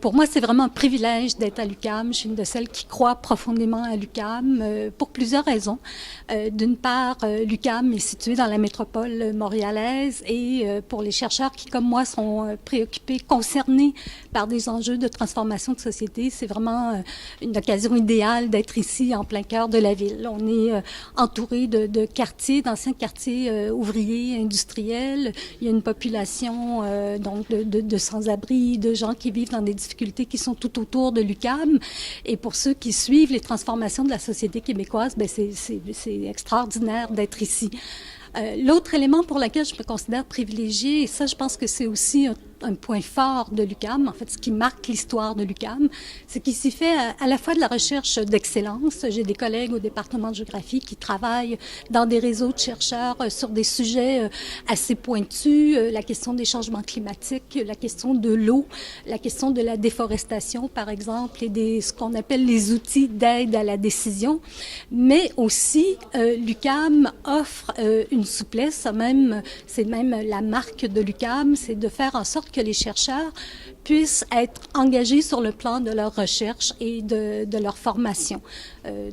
Pour moi, c'est vraiment un privilège d'être à l'UQAM. Je suis une de celles qui croient profondément à l'UQAM pour plusieurs raisons. D'une part, l'UQAM est située dans la métropole montréalaise et pour les chercheurs qui, comme moi, sont préoccupés, concernés par des enjeux de transformation de société, c'est vraiment une occasion idéale d'être ici en plein cœur de la ville. On est entouré de quartiers, d'anciens quartiers ouvriers, industriels. Il y a une population donc de sans-abri, de gens qui vivent dans des difficultés qui sont tout autour de l'UQAM. Et pour ceux qui suivent les transformations de la société québécoise, ben c'est extraordinaire d'être ici. L'autre élément pour lequel je me considère privilégiée, et ça, je pense que c'est aussi un point fort de l'UQAM, en fait, ce qui marque l'histoire de l'UQAM, c'est qu'il s'y fait à la fois de la recherche d'excellence. J'ai des collègues au département de géographie qui travaillent dans des réseaux de chercheurs sur des sujets assez pointus, la question des changements climatiques, la question de l'eau, la question de la déforestation, par exemple, et ce qu'on appelle les outils d'aide à la décision. Mais aussi, l'UQAM offre une souplesse, c'est même la marque de l'UQAM, c'est de faire en sorte que les chercheurs puissent être engagés sur le plan de leur recherche et de leur formation.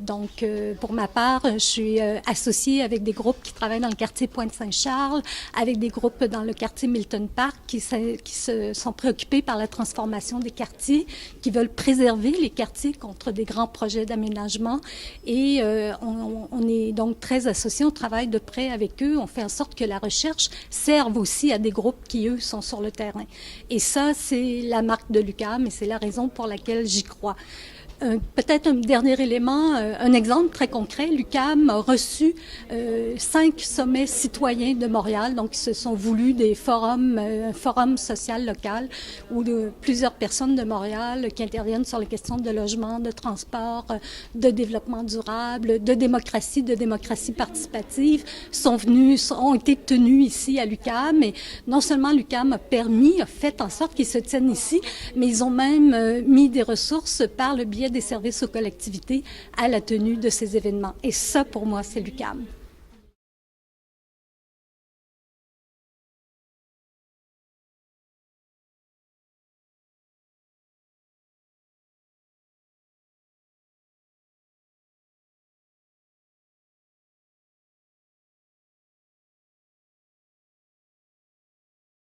Donc, pour ma part, je suis associée avec des groupes qui travaillent dans le quartier Pointe-Saint-Charles, avec des groupes dans le quartier Milton Park qui se sont préoccupés par la transformation des quartiers, qui veulent préserver les quartiers contre des grands projets d'aménagement. Et on est donc très associés, on travaille de près avec eux, on fait en sorte que la recherche serve aussi à des groupes qui, eux, sont sur le terrain. Et ça, c'est la marque de l'UQAM et c'est la raison pour laquelle j'y crois. Peut-être un dernier élément, un exemple très concret. L'UQAM a reçu 5 sommets citoyens de Montréal, donc ils se sont voulus des forums, un forum social local où plusieurs personnes de Montréal qui interviennent sur les questions de logement, de transport, de développement durable, de démocratie participative ont été tenus ici à l'UQAM. Et non seulement l'UQAM a fait en sorte qu'ils se tiennent ici, mais ils ont même mis des ressources par le biais des services aux collectivités à la tenue de ces événements. Et ça, pour moi, c'est l'UQAM.